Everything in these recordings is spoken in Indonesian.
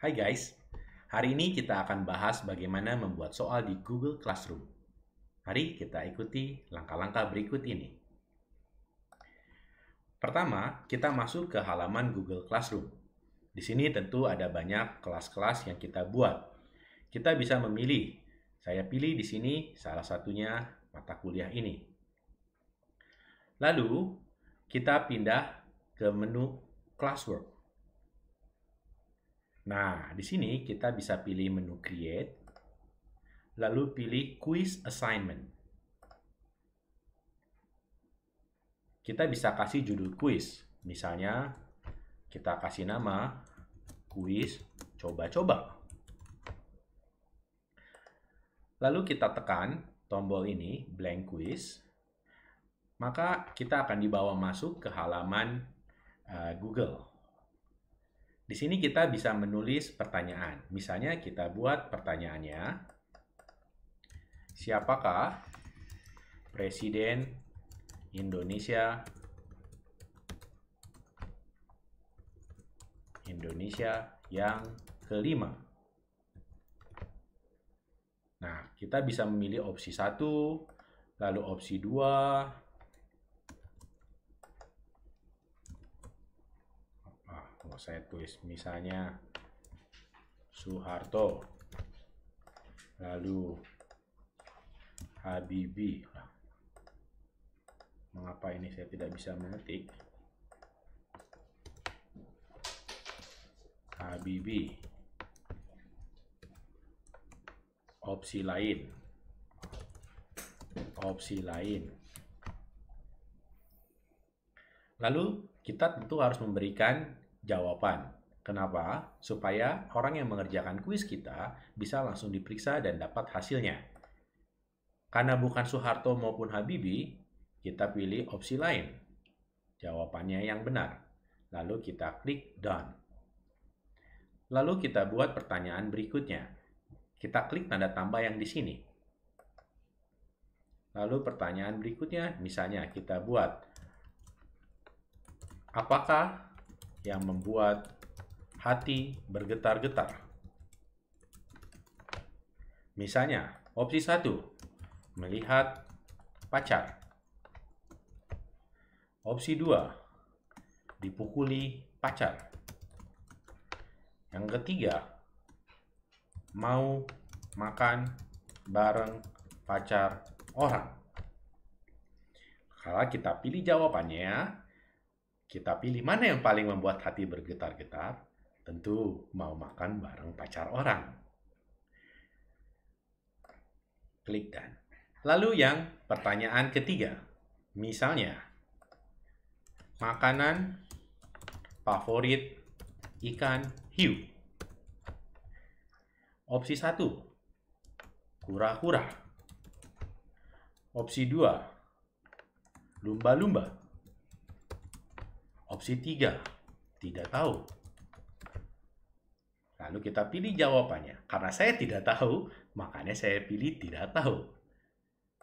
Hai guys, hari ini kita akan bahas bagaimana membuat soal di Google Classroom. Mari kita ikuti langkah-langkah berikut ini. Pertama, kita masuk ke halaman Google Classroom. Di sini tentu ada banyak kelas-kelas yang kita buat. Kita bisa memilih. Saya pilih di sini salah satunya mata kuliah ini. Lalu, kita pindah ke menu Classwork. Nah, di sini kita bisa pilih menu Create, lalu pilih Quiz Assignment. Kita bisa kasih judul quiz. Misalnya, kita kasih nama Quiz Coba-Coba. Lalu kita tekan tombol ini, Blank Quiz. Maka kita akan dibawa masuk ke halaman Google. Di sini kita bisa menulis pertanyaan. Misalnya kita buat pertanyaannya, siapakah Presiden Indonesia yang kelima? Nah, kita bisa memilih opsi 1, lalu opsi 2, kalau saya tulis misalnya Soeharto, lalu Habibie. Mengapa ini saya tidak bisa mengetik? Habibie. Opsi lain. Lalu kita tentu harus memberikan jawaban. Kenapa? Supaya orang yang mengerjakan kuis kita bisa langsung diperiksa dan dapat hasilnya. Karena bukan Soeharto maupun Habibie, kita pilih opsi lain. Jawabannya yang benar. Lalu kita klik Done. Lalu kita buat pertanyaan berikutnya. Kita klik tanda tambah yang di sini. Lalu pertanyaan berikutnya, misalnya kita buat, apakah yang membuat hati bergetar-getar? Misalnya, opsi 1, melihat pacar. Opsi 2, dipukuli pacar. Yang ketiga, mau makan bareng pacar orang. Kalau kita pilih jawabannya, kita pilih mana yang paling membuat hati bergetar-getar, tentu mau makan bareng pacar orang. Klik Done. Lalu yang pertanyaan ketiga, misalnya, makanan favorit ikan hiu. Opsi 1, kura-kura. Opsi 2, lumba-lumba. Opsi 3, tidak tahu. Lalu kita pilih jawabannya. Karena saya tidak tahu, makanya saya pilih tidak tahu.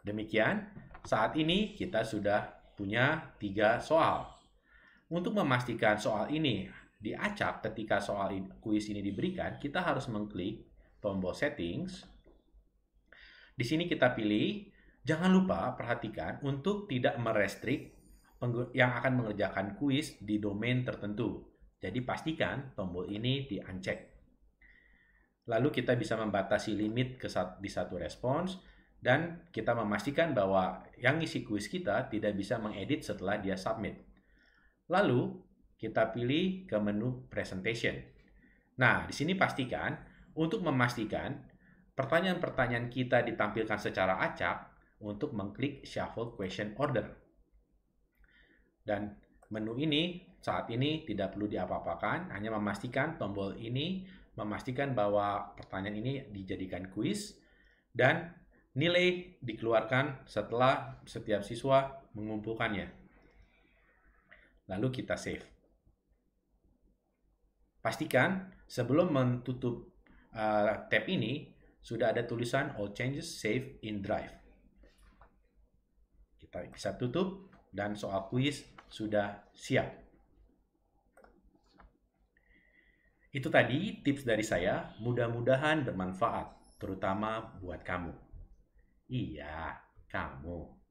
Demikian, saat ini kita sudah punya 3 soal. Untuk memastikan soal ini diacak ketika soal kuis ini diberikan, kita harus mengklik tombol settings. Di sini kita pilih, jangan lupa perhatikan untuk tidak merestrik yang akan mengerjakan kuis di domain tertentu. Jadi pastikan tombol ini di-uncheck. Lalu kita bisa membatasi limit di satu respons, dan kita memastikan bahwa yang isi kuis kita tidak bisa mengedit setelah dia submit. Lalu kita pilih ke menu presentation. Nah, di sini pastikan untuk memastikan pertanyaan-pertanyaan kita ditampilkan secara acak untuk mengklik shuffle question order. Dan menu ini saat ini tidak perlu diapa-apakan, hanya memastikan tombol ini memastikan bahwa pertanyaan ini dijadikan kuis dan nilai dikeluarkan setelah setiap siswa mengumpulkannya. Lalu kita save. Pastikan sebelum menutup tab ini sudah ada tulisan all changes save in Drive. Kita bisa tutup dan soal kuis sudah siap. Itu tadi tips dari saya, mudah-mudahan bermanfaat, terutama buat kamu. Iya, kamu.